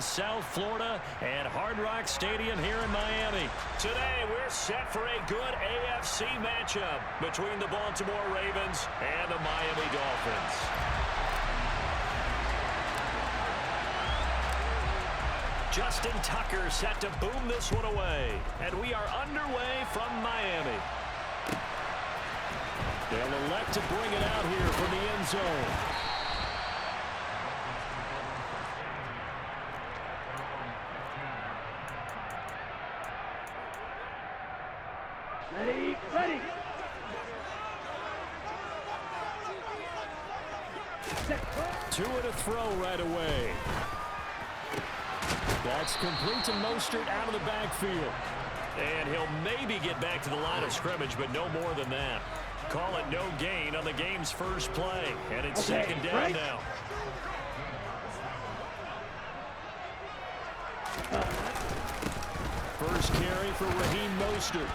South Florida and Hard Rock Stadium here in Miami. Today we're set for a good AFC matchup between the Baltimore Ravens and the Miami Dolphins. Justin Tucker set to boom this one away, and we are underway from Miami. They'll elect to bring it out here from the end zone. Ready. Two and a throw right away. That's complete to Mostert out of the backfield. And he'll maybe get back to the line of scrimmage, but no more than that. Call it no gain on the game's first play. And it's second down now. First carry for Raheem Mostert.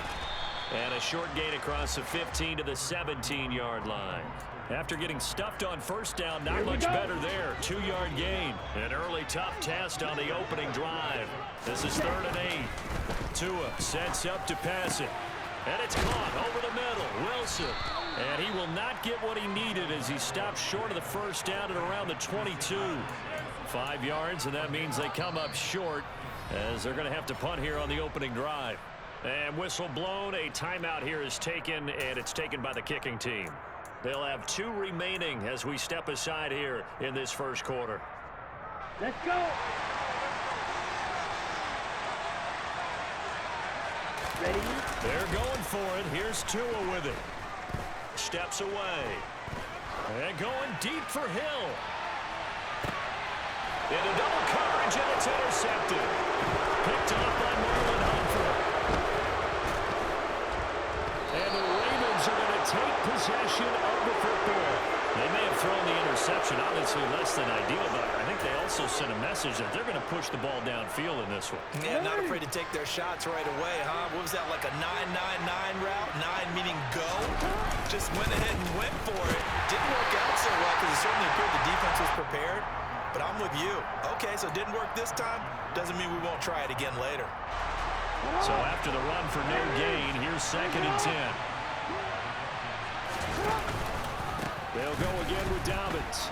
And a short gain across the 15 to the 17-yard line. After getting stuffed on first down, not much better there. 2-yard gain. An early tough test on the opening drive. This is 3rd and 8. Tua sets up to pass it. And it's caught over the middle. Wilson. And he will not get what he needed as he stopped short of the first down at around the 22. 5 yards, and that means they come up short as they're going to have to punt here on the opening drive. And whistle blown, a timeout here is taken, and it's taken by the kicking team. They'll have 2 remaining as we step aside here in this first quarter. Let's go. Ready? They're going for it. Here's Tua with it. Steps away. And going deep for Hill. Into double coverage, and it's intercepted. Picked off by Marlon Humphrey. And the Ravens are going to take possession of the football. They may have thrown the interception, obviously less than ideal, but I think they also sent a message that they're going to push the ball downfield in this one. Yeah, not afraid to take their shots right away, huh? What was that, like a 9-9-9 route? 9 meaning go? Just went ahead and went for it. Didn't work out so well because it certainly appeared the defense was prepared. But I'm with you. Okay, so it didn't work this time. Doesn't mean we won't try it again later. So after the run for no gain, here's 2nd and 10. They'll go again with Dobbins.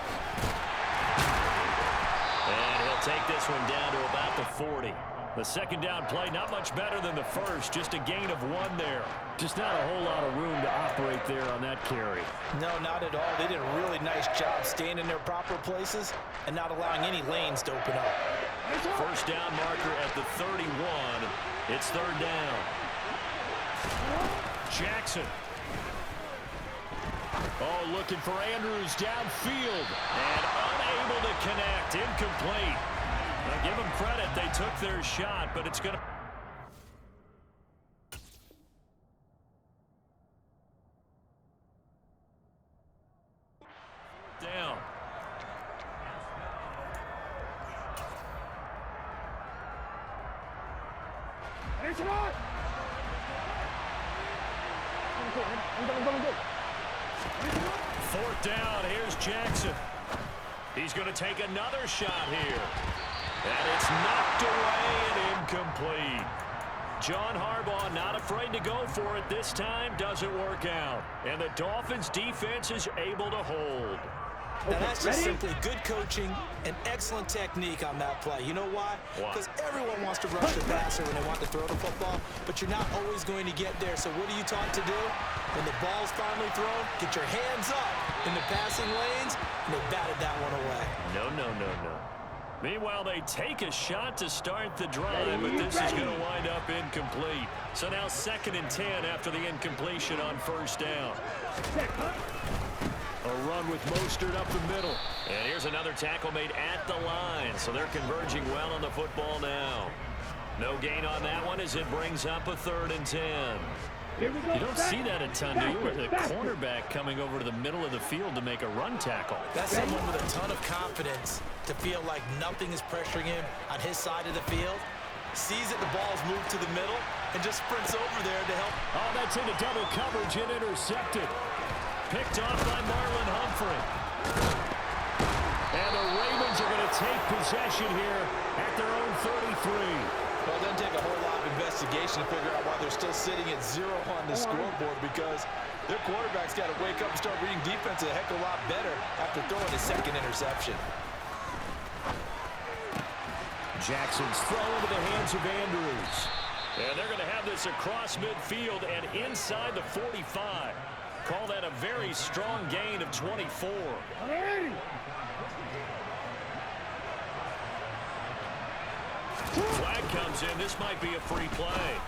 And he'll take this one down to about the 40. The second down play, not much better than the first. Just a gain of 1 there. Just not a whole lot of room to operate there on that carry. No, not at all. They did a really nice job staying in their proper places and not allowing any lanes to open up. First down marker at the 31. It's 3rd down. Jackson. Oh, looking for Andrews downfield. And unable to connect. Incomplete. Now give them credit. They took their shot, but it's going to... down. It's on. Fourth down. Here's Jackson. He's going to take another shot here. And it's knocked away and incomplete. John Harbaugh not afraid to go for it this time. Doesn't work out. And the Dolphins defense is able to hold. Now that's just simply good coaching and excellent technique on that play. You know why? Because everyone wants to rush the passer when they want to throw the football, but you're not always going to get there. So what are you taught to do? When the ball's finally thrown, get your hands up in the passing lanes, and they batted that one away. No. Meanwhile, they take a shot to start the drive, but this is going to wind up incomplete. So now 2nd and 10 after the incompletion on first down. A run with Mostert up the middle. And here's another tackle made at the line. So they're converging well on the football now. No gain on that one as it brings up a 3rd and 10. You don't see that a ton, do you? With a cornerback coming over to the middle of the field to make a run tackle. That's someone with a ton of confidence to feel like nothing is pressuring him on his side of the field. Sees that the ball's moved to the middle and just sprints over there to help. Oh, that's into double coverage and intercepted. Picked off by Marlon Humphrey. And the Ravens are going to take possession here at their own 33. Well, it doesn't take a whole lot of investigation to figure out why they're still sitting at 0 on the scoreboard, because their quarterback's got to wake up and start reading defense a heck of a lot better after throwing his second interception. Jackson's throw into the hands of Andrews. And they're going to have this across midfield and inside the 45. Call that a very strong gain of 24. Flag comes in. This might be a free play.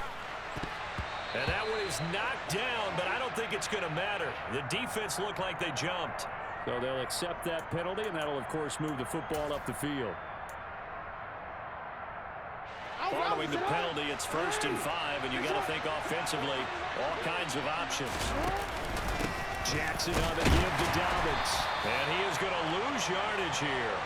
And that one is knocked down, but I don't think it's going to matter. The defense looked like they jumped. So they'll accept that penalty, and that'll, of course, move the football up the field. Following the penalty, it's 1st and 5, and you got to think offensively, all kinds of options. Jackson on the give to Dobbins, and he is going to lose yardage here.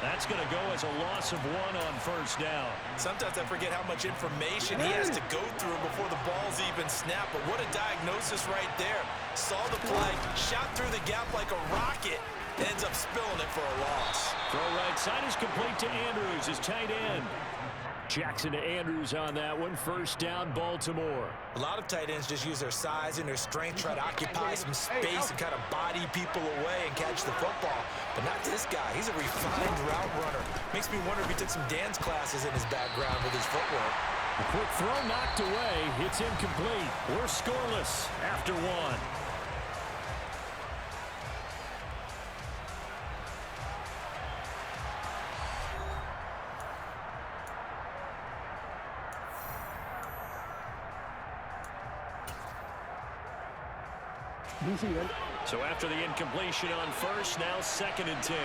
That's going to go as a loss of 1 on 1st down. Sometimes I forget how much information he has to go through before the ball's even snapped, but what a diagnosis right there. Saw the play, shot through the gap like a rocket, ends up spilling it for a loss. Throw right side is complete to Andrews, his tight end. Jackson to Andrews on that one. 1st down, Baltimore. A lot of tight ends just use their size and their strength, try to occupy some space and kind of body people away and catch the football. But not this guy. He's a refined route runner. Makes me wonder if he took some dance classes in his background with his footwork. A quick throw knocked away. It's incomplete. We're scoreless after 1. So after the incompletion on 1st, now 2nd and 10.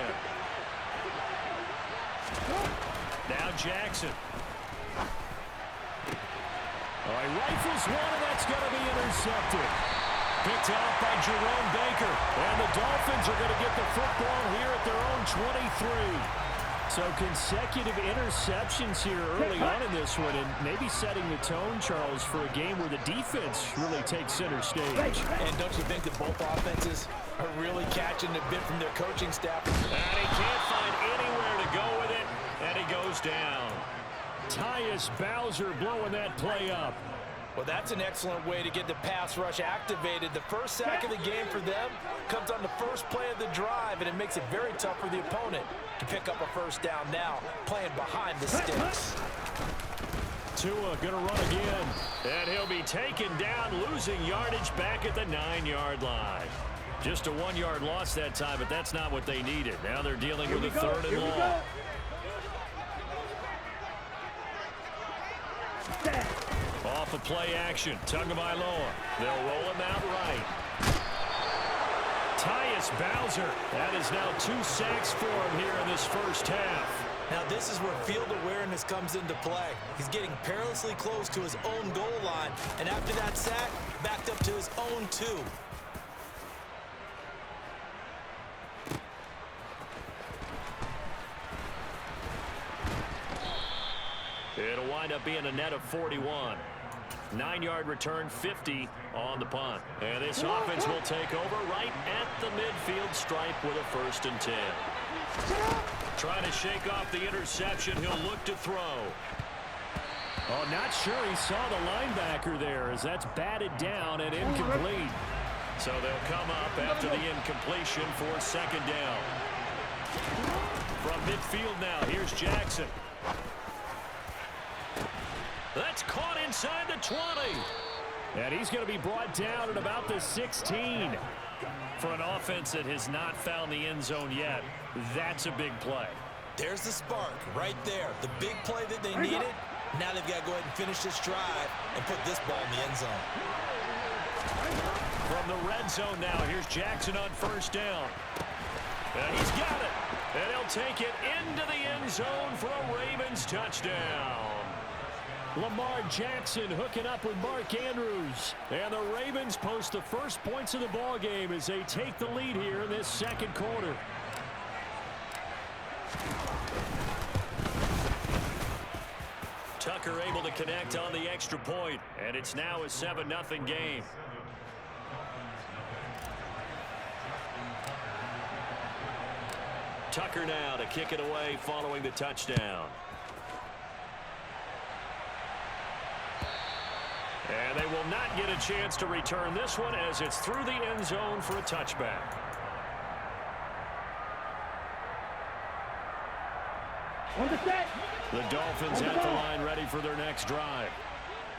Now Jackson. Oh, he rifles one, and that's going to be intercepted. Picked off by Jerome Baker. And the Dolphins are going to get the football here at their own 23. So consecutive interceptions here early on in this one, and maybe setting the tone, Charles, for a game where the defense really takes center stage. And don't you think that both offenses are really catching the bit from their coaching staff? And he can't find anywhere to go with it, and he goes down. Tyus Bowser blowing that play up. Well, that's an excellent way to get the pass rush activated. The first sack of the game for them comes on the first play of the drive, and it makes it very tough for the opponent to pick up a 1st down now, playing behind the sticks. Tua going to run again, and he'll be taken down, losing yardage back at the 9-yard line. Just a 1-yard loss that time, but that's not what they needed. Now they're dealing with a 3rd and long. Off of play action, Tagovailoa. They'll roll him out right. Tyus Bowser. That is now 2 sacks for him here in this 1st half. Now this is where field awareness comes into play. He's getting perilously close to his own goal line, and after that sack, backed up to his own 2. It'll wind up being a net of 41. 9-yard return, 50 on the punt. And this offense will take over right at the midfield stripe with a 1st and 10. Trying to shake off the interception. He'll look to throw. Oh, not sure he saw the linebacker there as that's batted down and incomplete. So they'll come up after the incompletion for 2nd down. From midfield now, here's Jackson. That's caught inside the 20. And he's going to be brought down at about the 16. For an offense that has not found the end zone yet, that's a big play. There's the spark right there. The big play that they needed. Now they've got to go ahead and finish this drive and put this ball in the end zone. From the red zone now, here's Jackson on 1st down. And he's got it. And he'll take it into the end zone for a Ravens touchdown. Lamar Jackson hooking up with Mark Andrews. And the Ravens post the first points of the ball game as they take the lead here in this 2nd quarter. Tucker able to connect on the extra point, and it's now a 7-0 game. Tucker now to kick it away following the touchdown. And they will not get a chance to return this one as it's through the end zone for a touchback. On the set. The Dolphins at the line ready for their next drive.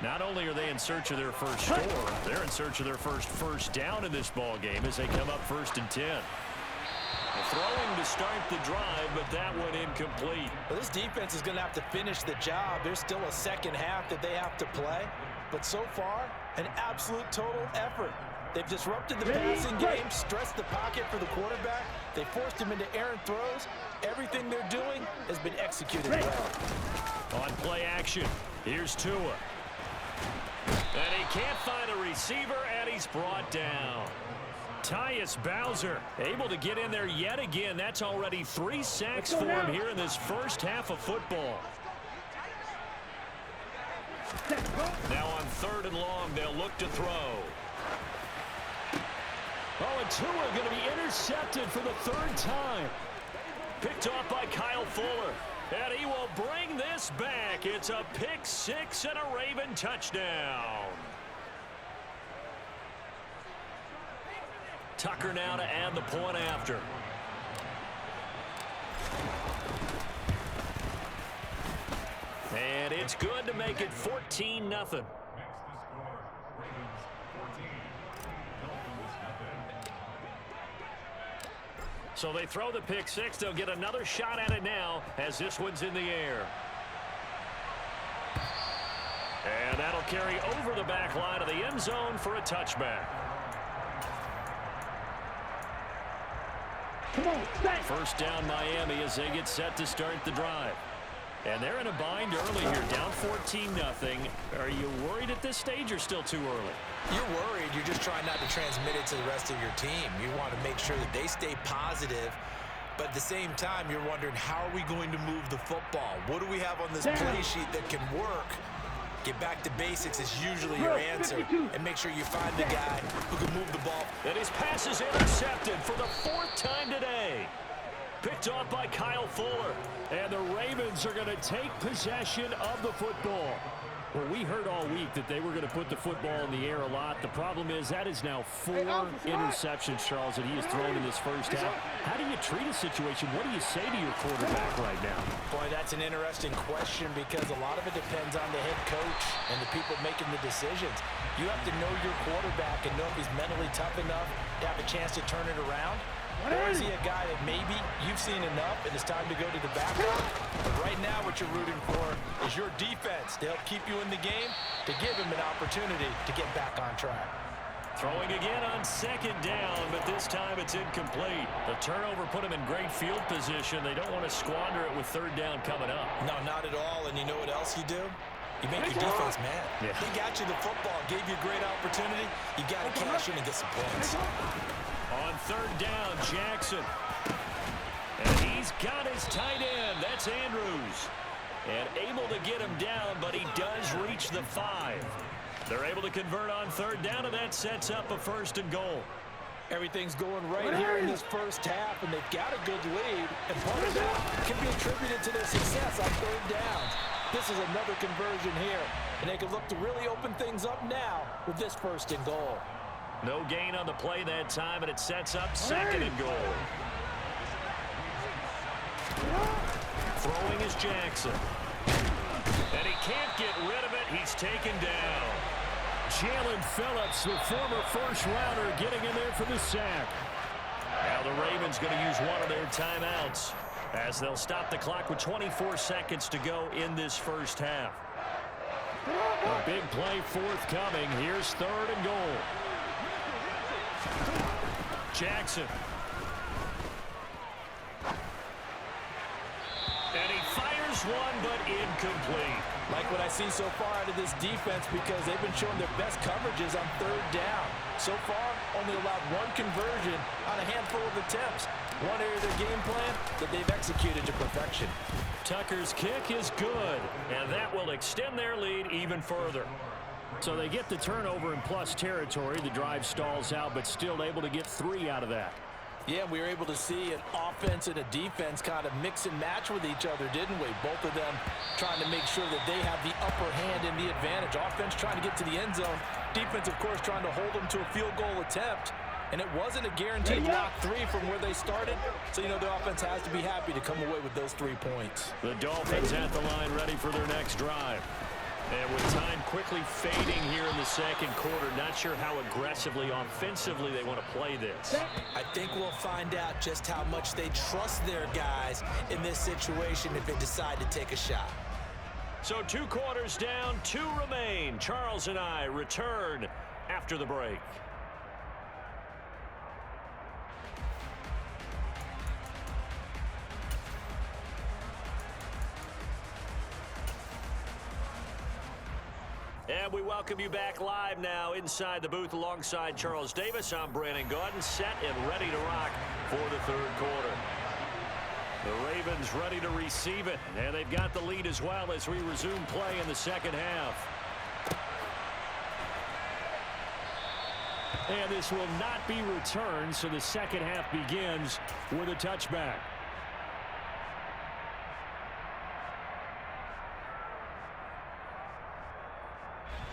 Not only are they in search of their first score, they're in search of their first down in this ball game as they come up 1st and 10. Throwing to start the drive, but that one incomplete. Well, this defense is going to have to finish the job. There's still a second half that they have to play. But so far, an absolute total effort. They've disrupted the passing game, stressed the pocket for the quarterback. They forced him into errant throws. Everything they're doing has been executed well. On play action, here's Tua. And he can't find a receiver, and he's brought down. Tyus Bowser able to get in there yet again. That's already 3 sacks for him here in this first half of football. Now on 3rd and long, they'll look to throw. Oh, and Tua going to be intercepted for the 3rd time. Picked off by Kyle Fuller. And he will bring this back. It's a pick 6 and a Raven touchdown. Tucker now to add the point after. And it's good to make it 14-0. So they throw the pick 6. They'll get another shot at it now as this one's in the air. And that'll carry over the back line of the end zone for a touchback. Come on, stay. First down Miami as they get set to start the drive. And they're in a bind early here, down 14-0. Are you worried at this stage or still too early? You're worried. You're just trying not to transmit it to the rest of your team. You want to make sure that they stay positive. But at the same time, you're wondering, how are we going to move the football? What do we have on this play sheet that can work? Get back to basics is usually your answer. And make sure you find the guy who can move the ball. And his pass is intercepted for the 4th time today. Picked off by Kyle Fuller. And the Ravens are going to take possession of the football. Well, we heard all week that they were going to put the football in the air a lot. The problem is that is now 4 interceptions, Charles, that he has thrown in this first half. How do you treat a situation? What do you say to your quarterback right now? Boy, that's an interesting question because a lot of it depends on the head coach and the people making the decisions. You have to know your quarterback and know if he's mentally tough enough to have a chance to turn it around. Or is he a guy that maybe you've seen enough and it's time to go to the backup? But right now what you're rooting for is your defense to help keep you in the game, to give him an opportunity to get back on track. Throwing again on 2nd down, but this time it's incomplete. The turnover put him in great field position. They don't want to squander it with 3rd down coming up. No, not at all. And you know what else you do? You make your defense mad. Yeah. They got you the football, gave you a great opportunity. You got to cash in and get some points. On 3rd down, Jackson. And he's got his tight end. That's Andrews. And able to get him down, but he does reach the 5. They're able to convert on 3rd down, and that sets up a 1st and goal. Everything's going right here in this first half, and they've got a good lead. And part of that can be attributed to their success on 3rd down. This is another conversion here, and they can look to really open things up now with this 1st and goal. No gain on the play that time, and it sets up 2nd and goal. Throwing is Jackson. And he can't get rid of it. He's taken down. Jalen Phillips, the former first-rounder, getting in there for the sack. Now the Ravens going to use one of their timeouts as they'll stop the clock with 24 seconds to go in this first half. A big play forthcoming. Here's 3rd and goal. Jackson. And he fires one, but incomplete. Like what I see so far out of this defense because they've been showing their best coverages on 3rd down. So far, only allowed 1 conversion on a handful of attempts. One area of their game plan that they've executed to perfection. Tucker's kick is good, and that will extend their lead even further. So they get the turnover in plus territory. The drive stalls out, but still able to get 3 out of that. Yeah, we were able to see an offense and a defense kind of mix and match with each other, didn't we? Both of them trying to make sure that they have the upper hand and the advantage. Offense trying to get to the end zone. Defense, of course, trying to hold them to a field goal attempt. And it wasn't a guaranteed block 3 from where they started. So, you know, the offense has to be happy to come away with those 3 points. The Dolphins at the line ready for their next drive. And with time quickly fading here in the second quarter, not sure how aggressively, offensively they want to play this. I think we'll find out just how much they trust their guys in this situation if they decide to take a shot. So 2 quarters down, 2 remain. Charles and I return after the break. And we welcome you back live now inside the booth alongside Charles Davis. I'm Brandon Gaudin, set and ready to rock for the third quarter. The Ravens ready to receive it, and they've got the lead as well as we resume play in the second half. And this will not be returned, so the second half begins with a touchback.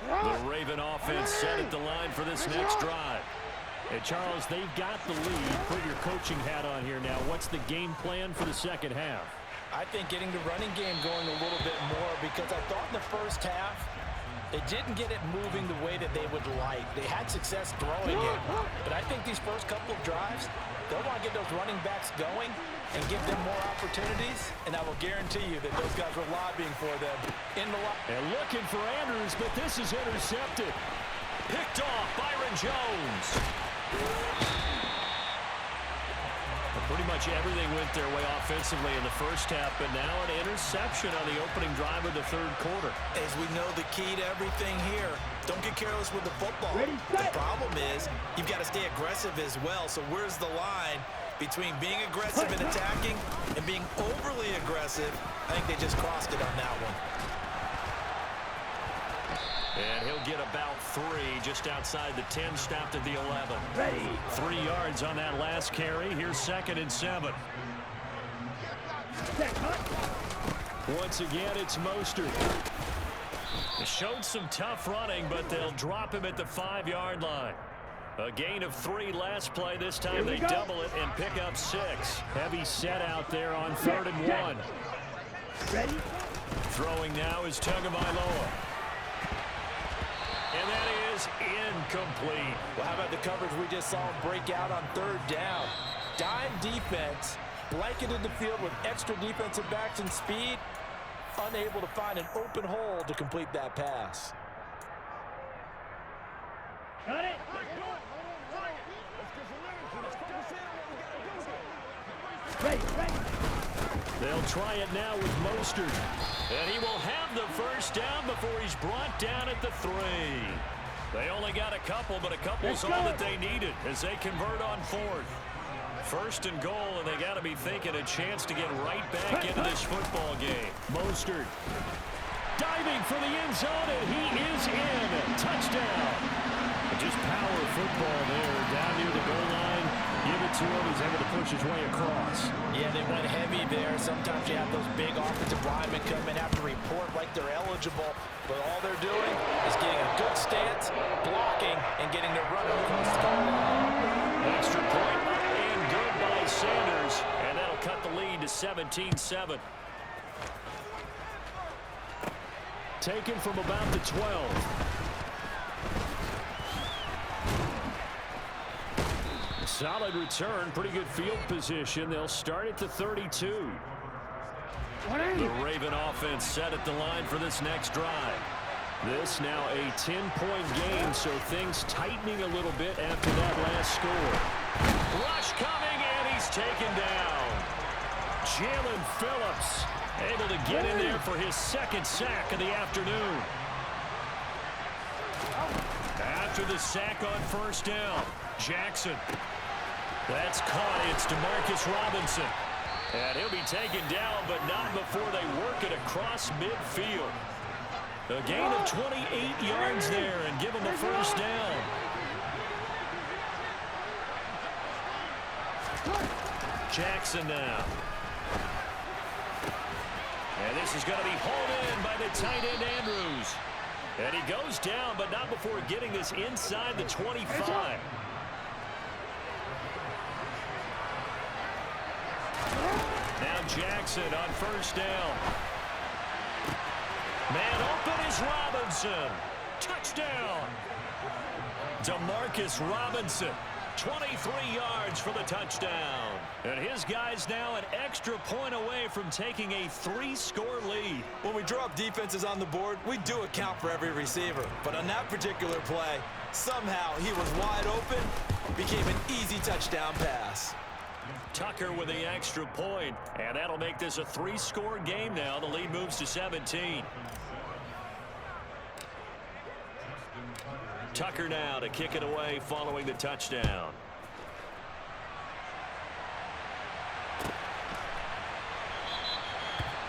The Raven offense set at the line for this next drive. And Charles, they've got the lead. Put your coaching hat on here now. What's the game plan for the second half? I think getting the running game going a little bit more, because I thought in the first half they didn't get it moving the way that they would like. They had success throwing it, but I think these first couple of drives, they'll want to get those running backs going and give them more opportunities, and I will guarantee you that those guys were lobbying for them in the line. And looking for Andrews, but this is intercepted. Picked off Byron Jones. Pretty much everything went their way offensively in the first half, but now an interception on the opening drive of the third quarter. As we know, the key to everything here, don't get careless with the football. The problem is you've got to stay aggressive as well. So where's the line between being aggressive and attacking and being overly aggressive? I think they just crossed it on that one. And he'll get about 3 just outside the 10, stopped at the 11. 3 yards on that last carry. Here's 2nd and 7. Once again, it's Mostert. They showed some tough running, but they'll drop him at the 5-yard line. A gain of 3 last play. This time they double it and pick up 6. Heavy set out there on 3rd and 1. Throwing now is Tagovailoa. And that is incomplete. Well, how about the coverage we just saw him break out on 3rd down? Dime defense, blanketed the field with extra defensive backs and speed, unable to find an open hole to complete that pass. Got it. They'll try it now with Mostert. And he will have the first down before he's brought down at the 3. They only got a couple, but a couple's all that they needed as they convert on 4th. 1st and goal, and they got to be thinking a chance to get right back into this football game. Mostert diving for the end zone, and he is in. Touchdown. Just power football there, down near the goal line. Give it to him. He's able to push his way across. Yeah, they went heavy there. Sometimes you have those big offensive linemen come in, have to report like they're eligible, but all they're doing is getting a good stance, blocking, and getting their runner across the goal line. Extra point and good by Sanders, and that'll cut the lead to 17-7. Taken from about the 12. Solid return, pretty good field position. They'll start at the 32. The Raven offense set at the line for this next drive. This now a 10-point game, so things tightening a little bit after that last score. Rush coming, and he's taken down. Jalen Phillips able to get in there for his 2nd sack of the afternoon. After the sack on 1st down, Jackson. That's caught. It's DeMarcus Robinson. And he'll be taken down, but not before they work it across midfield. A gain of 28 yards there and give him a 1st down. Jackson now. And this is going to be hauled in by the tight end Andrews. And he goes down, but not before getting this inside the 25. Now Jackson on first down. Man open is Robinson. Touchdown. DeMarcus Robinson, 23 yards for the touchdown. And his guys now an extra point away from taking a 3-score lead. When we draw up defenses on the board, we do account for every receiver. But on that particular play, somehow he was wide open, became an easy touchdown pass. Tucker with the extra point, and that'll make this a 3-score game now. The lead moves to 17. Tucker now to kick it away following the touchdown.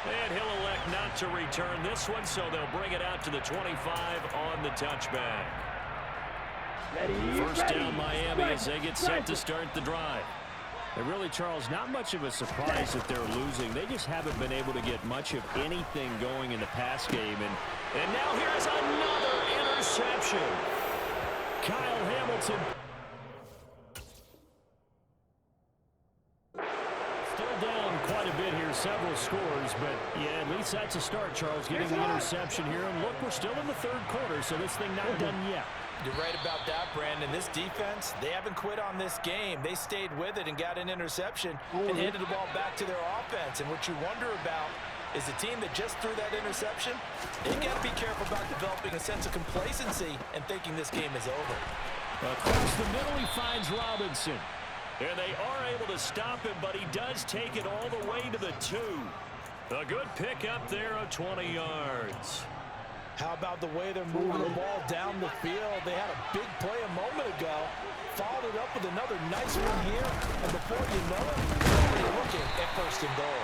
And he'll elect not to return this one, so they'll bring it out to the 25 on the touchback. First down Miami as they get set to start the drive. And really, Charles, not much of a surprise that they're losing. They just haven't been able to get much of anything going in the pass game. And now here's another interception. Kyle Hamilton. Still down quite a bit here, several scores, but yeah, at least that's a start, Charles, getting the interception here. And look, we're still in the third quarter, so this thing not done yet. You're right about that, Brandon. This defense, they haven't quit on this game. They stayed with it and got an interception and handed the ball back to their offense. And what you wonder about is the team that just threw that interception, they got to be careful about developing a sense of complacency and thinking this game is over. Across the middle, he finds Robinson. And they are able to stop him, but he does take it all the way to the 2. A good pickup there of 20 yards. How about the way they're moving the ball down the field? They had a big play a moment ago, followed it up with another nice one here, and before you know it, they're looking at first and goal.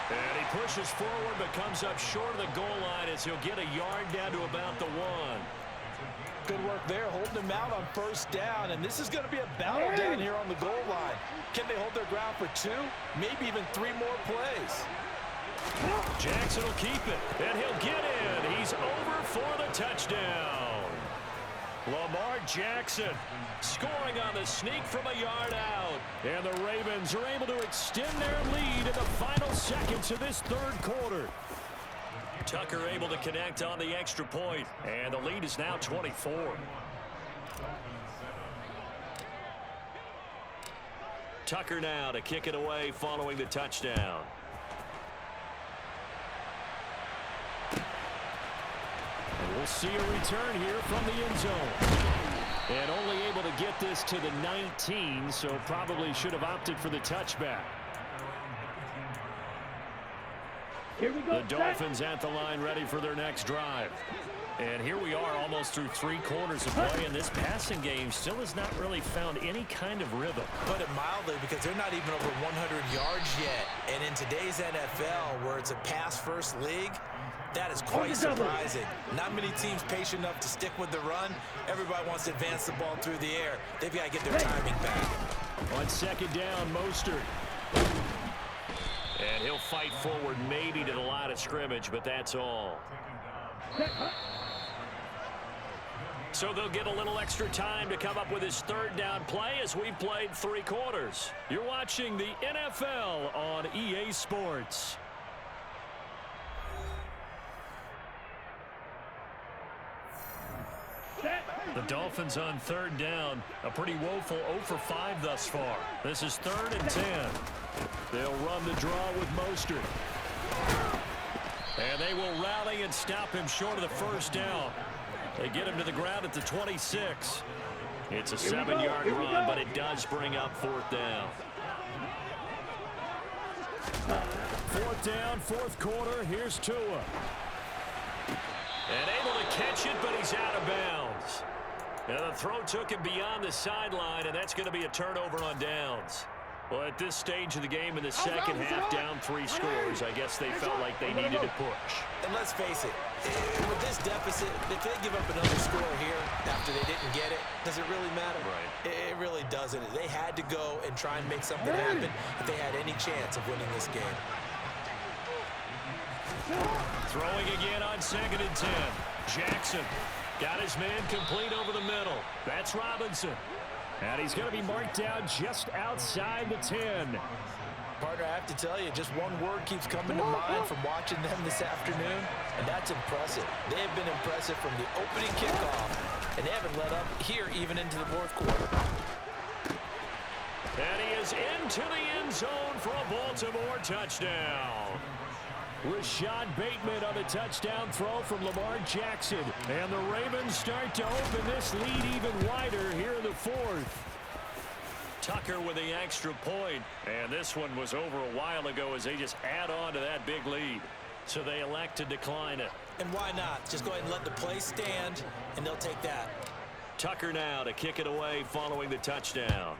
And he pushes forward but comes up short of the goal line as he'll get a yard down to about the 1. Good work there, holding him out on first down, and this is going to be a battle down here on the goal line. Can they hold their ground for 2, maybe even 3 more plays? Jackson will keep it, and he'll get in. He's over for the touchdown. Lamar Jackson scoring on the sneak from a yard out. And the Ravens are able to extend their lead in the final seconds of this third quarter. Tucker able to connect on the extra point, and the lead is now 24. Tucker now to kick it away following the touchdown. And we'll see a return here from the end zone. And only able to get this to the 19, so probably should have opted for the touchback. Here we go. The Dolphins at the line ready for their next drive. And here we are almost through 3 quarters of play, and this passing game still has not really found any kind of rhythm. Put it mildly, because they're not even over 100 yards yet. And in today's NFL, where it's a pass-first league, that is quite surprising. Not many teams patient enough to stick with the run. Everybody wants to advance the ball through the air. They've got to get their timing back. On second down, Mostert. And he'll fight forward maybe to the line of scrimmage, but that's all. So they'll get a little extra time to come up with his third down play as we've played 3 quarters. You're watching the NFL on EA Sports. The Dolphins on third down. A pretty woeful 0 for 5 thus far. This is 3rd and 10. They'll run the draw with Mostert. And they will rally and stop him short of the first down. They get him to the ground at the 26. It's a 7-yard run, but it does bring up 4th down. 4th down, 4th quarter. Here's Tua. And able to catch it, but he's out of bounds. And the throw took him beyond the sideline, and that's going to be a turnover on downs. Well, at this stage of the game in the second half, down 3 scores, I guess they felt like they needed to push. And let's face it, with this deficit, if they give up another score here after they didn't get it, does it really matter? Right. It really doesn't. They had to go and try and make something happen if they had any chance of winning this game. Throwing again on 2nd and 10. Jackson got his man complete over the middle. That's Robinson. And he's going to be marked down just outside the 10. Partner, I have to tell you, just one word keeps coming to mind from watching them this afternoon, and that's impressive. They have been impressive from the opening kickoff, and they haven't let up here even into the 4th quarter. And he is into the end zone for a Baltimore touchdown. Rashad Bateman on the touchdown throw from Lamar Jackson. And the Ravens start to open this lead even wider here in the 4th. Tucker with the extra point. And this one was over a while ago as they just add on to that big lead. So they elect to decline it. And why not? Just go ahead and let the play stand, and they'll take that. Tucker now to kick it away following the touchdown.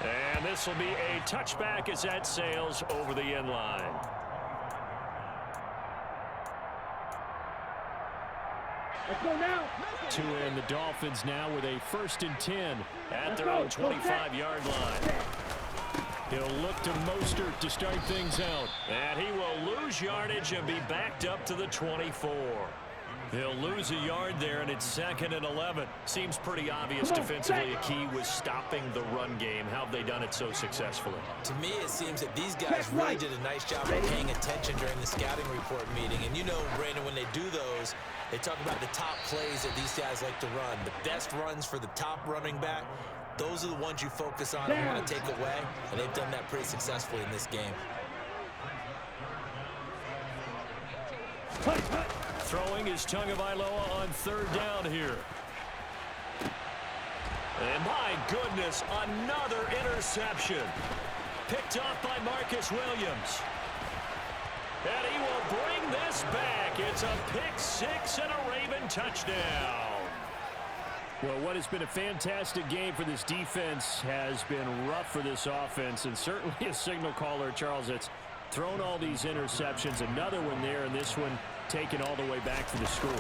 And this will be a touchback as that sails over the end line. Let's go now. To end the Dolphins now with a 1st and 10 at their own 25-yard line. He'll look to Mostert to start things out. And he will lose yardage and be backed up to the 24. He'll lose a yard there, and it's 2nd and 11. Seems pretty obvious defensively a key was stopping the run game. How have they done it so successfully? To me, it seems that these guys really did a nice job of paying attention during the scouting report meeting. And you know, Brandon, when they do those, they talk about the top plays that these guys like to run. The best runs for the top running back, those are the ones you focus on and want to take away. And they've done that pretty successfully in this game. Throwing is Tagovailoa on 3rd down here. And my goodness, another interception. Picked off by Marcus Williams. And he will bring this back. It's a pick 6 and a Raven touchdown. Well, what has been a fantastic game for this defense has been rough for this offense, and certainly a signal caller, Charles, that's thrown all these interceptions. Another one there, and this one taken all the way back for the score.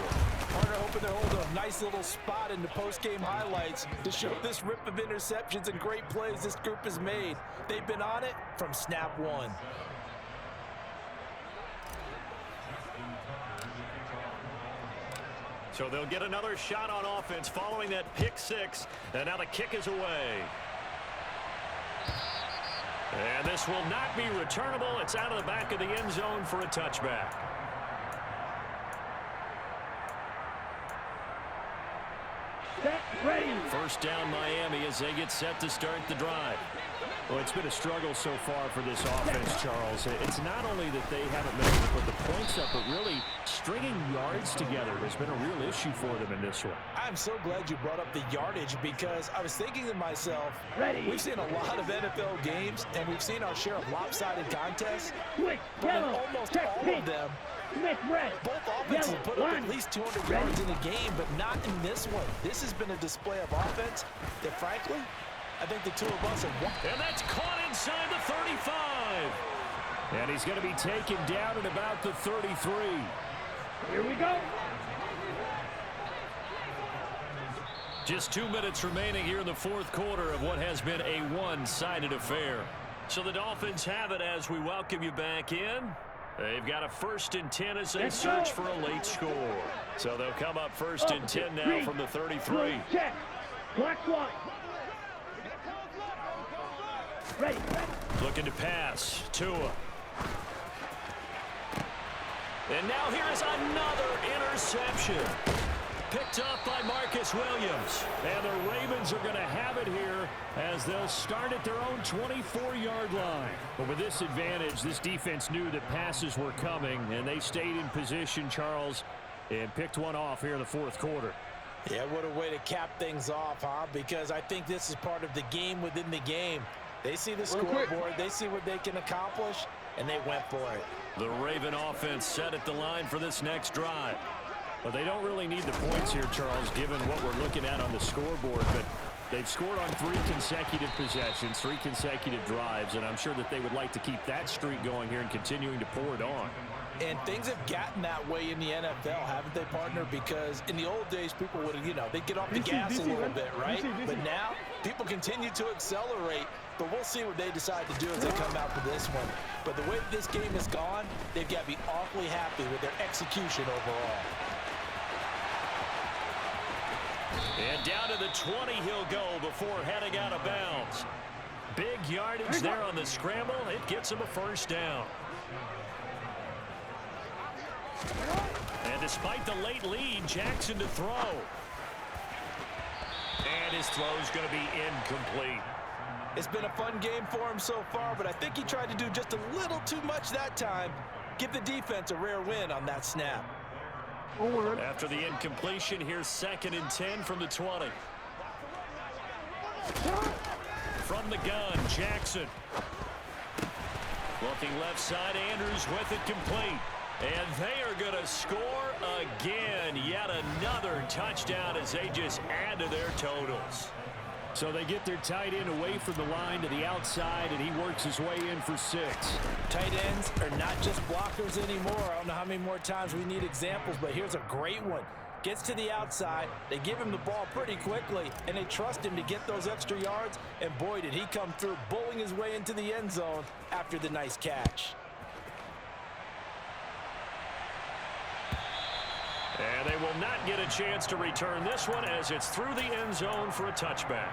Partner hoping to hold a nice little spot in the post-game highlights to show this rip of interceptions and great plays this group has made. They've been on it from snap 1. So they'll get another shot on offense following that pick 6. And now the kick is away. And this will not be returnable. It's out of the back of the end zone for a touchback. Ready. 1st down Miami as they get set to start the drive. Well, it's been a struggle so far for this offense, Charles. It's not only that they haven't been able to put the points up, but really stringing yards together has been a real issue for them in this one. I'm so glad you brought up the yardage because I was thinking to myself, we've seen a lot of NFL games and we've seen our share of lopsided contests. But in almost all of them, both offenses have put up at least 200 yards in a game, but not in this one. This has been a display of offense that, frankly, I think the two of us have won. And that's caught inside the 35. And he's going to be taken down at about the 33. Here we go. Just 2 minutes remaining here in the 4th quarter of what has been a one-sided affair. So the Dolphins have it as we welcome you back in. They've got a 1st and 10 as they search for a late score. So they'll come up 1st and 10 now from the 33. Check. Black one. Ready. Looking to pass. Tua. And now here is another interception. Picked up by Marcus Williams. And the Ravens are going to have it here as they'll start at their own 24-yard line. But with this advantage, this defense knew that passes were coming, and they stayed in position, Charles, and picked one off here in the 4th quarter. Yeah, what a way to cap things off, huh? Because I think this is part of the game within the game. They see the scoreboard, they see what they can accomplish, and they went for it. The Raven offense set at the line for this next drive. Well, they don't really need the points here, Charles, given what we're looking at on the scoreboard, but they've scored on 3 consecutive possessions, 3 consecutive drives, and I'm sure that they would like to keep that streak going here and continuing to pour it on. And things have gotten that way in the NFL, haven't they, partner? Because in the old days, people would, they'd get off the gas a little bit, right? But now, people continue to accelerate. But we'll see what they decide to do as they come out for this one. But the way this game has gone, they've got to be awfully happy with their execution overall. And down to the 20 he'll go before heading out of bounds. Big yardage there on the scramble. It gets him a first down. And despite the late lead, Jackson to throw. And his throw's going to be incomplete. It's been a fun game for him so far, but I think he tried to do just a little too much that time. Give the defense a rare win on that snap. After the incompletion, here's 2nd and 10 from the 20. From the gun, Jackson. Looking left side, Andrews with it complete. And they are going to score again. Yet another touchdown as they just add to their totals. So they get their tight end away from the line to the outside, and he works his way in for 6. Tight ends are not just blockers anymore. I don't know how many more times we need examples, but here's a great one. Gets to the outside, they give him the ball pretty quickly, and they trust him to get those extra yards, and boy, did he come through, bowling his way into the end zone after the nice catch. And they will not get a chance to return this one as it's through the end zone for a touchback.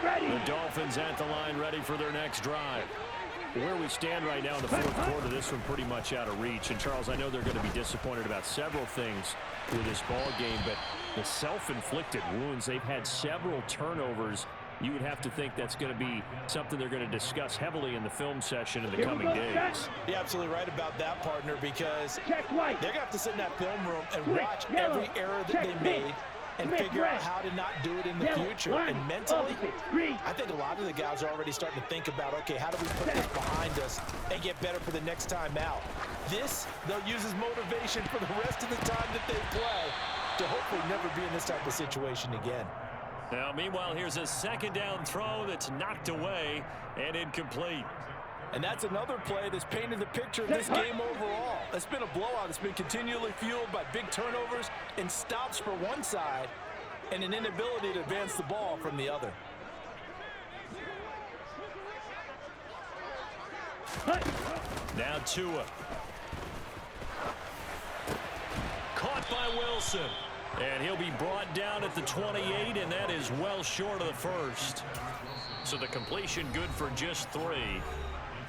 Ready. The Dolphins at the line ready for their next drive. Where we stand right now in the 4th quarter, this one pretty much out of reach. And, Charles, I know they're going to be disappointed about several things with this ball game, but the self-inflicted wounds, they've had several turnovers. You would have to think that's going to be something they're going to discuss heavily in the film session in the coming days. You're absolutely right about that, partner, because they're going to have to sit in that film room and watch every error that they made and figure out how to not do it in the future. And mentally, I think a lot of the guys are already starting to think about, okay, how do we put this behind us and get better for the next time out? This, they'll use as motivation for the rest of the time that they play to hopefully never be in this type of situation again. Now, meanwhile, here's a 2nd down throw that's knocked away and incomplete. And that's another play that's painted the picture of this game overall. It's been a blowout. It's been continually fueled by big turnovers and stops for one side and an inability to advance the ball from the other. Now Tua. Caught by Wilson. And he'll be brought down at the 28, and that is well short of the first. So the completion good for just 3.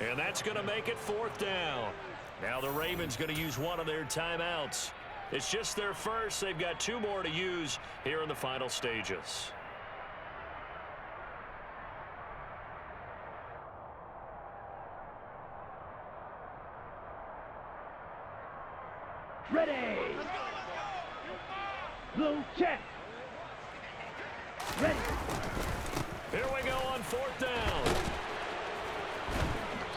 And that's going to make it 4th down. Now the Ravens going to use one of their timeouts. It's just their first. They've got 2 more to use here in the final stages. Ready. Blue check. Ready. Here we go on 4th down.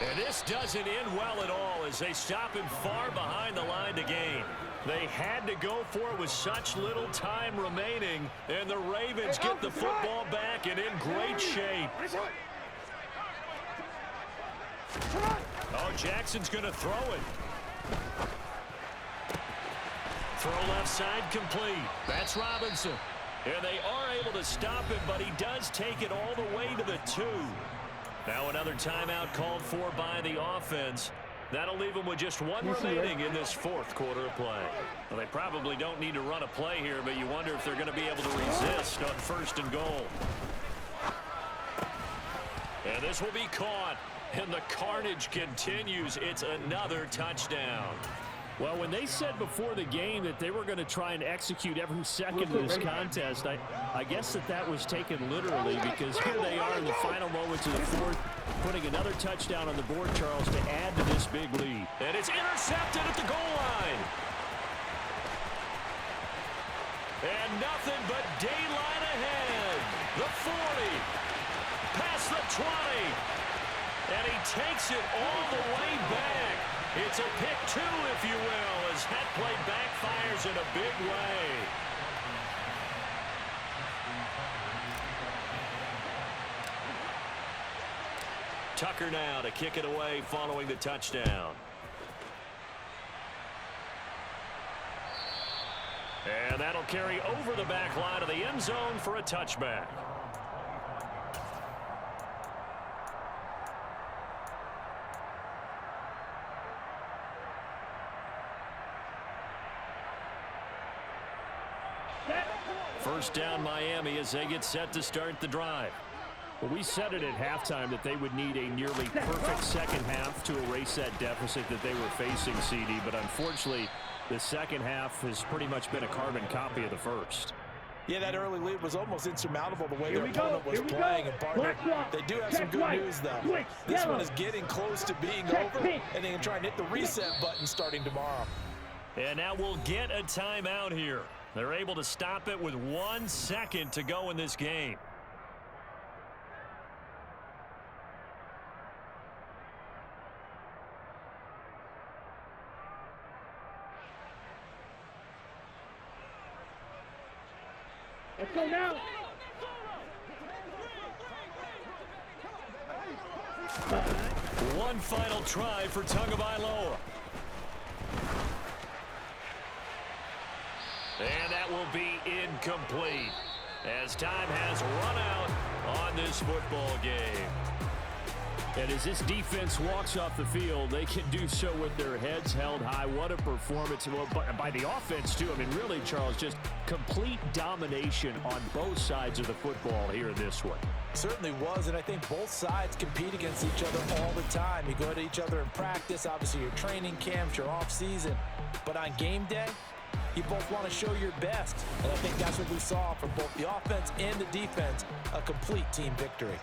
And this doesn't end well at all as they stop him far behind the line to gain. They had to go for it with such little time remaining, and the Ravens get the football back and in great shape. Oh, Jackson's going to throw it. Throw left side complete. That's Robinson. And they are able to stop him, but he does take it all the way to the 2. Now another timeout called for by the offense. That'll leave them with just 1 remaining in this 4th quarter of play. Well, they probably don't need to run a play here, but you wonder if they're going to be able to resist on 1st and goal. And this will be caught, and the carnage continues. It's another touchdown. Well, when they said before the game that they were going to try and execute every second of this contest, I guess that was taken literally, because here they are in the final moments of the 4th, putting another touchdown on the board, Charles, to add to this big lead. And it's intercepted at the goal line. And nothing but daylight ahead. The 40, past the 20. And he takes it all the way back. It's a pick two, if you will, as that play backfires in a big way. Tucker now to kick it away following the touchdown. And that'll carry over the back line of the end zone for a touchback. First down Miami as they get set to start the drive. Well, we said it at halftime that they would need a nearly perfect second half to erase that deficit that they were facing, CD, but unfortunately the second half has pretty much been a carbon copy of the first. Yeah, that early lead was almost insurmountable the way their opponent was playing. And partner, they do have some good news, though. This one is getting close to being over, and they can try and hit the reset button starting tomorrow. And now we'll get a timeout here. They're able to stop it with 1 second to go in this game. Let's go now. One final try for Tagovailoa. And that will be incomplete as time has run out on this football game. And as this defense walks off the field, they can do so with their heads held high. What a performance by the offense, too. I mean, really, Charles, just complete domination on both sides of the football here in this one. Certainly was, and I think both sides compete against each other all the time. You go at each other in practice, obviously your training camps, your off-season. But on game day, you both want to show your best. And I think that's what we saw from both the offense and the defense, a complete team victory.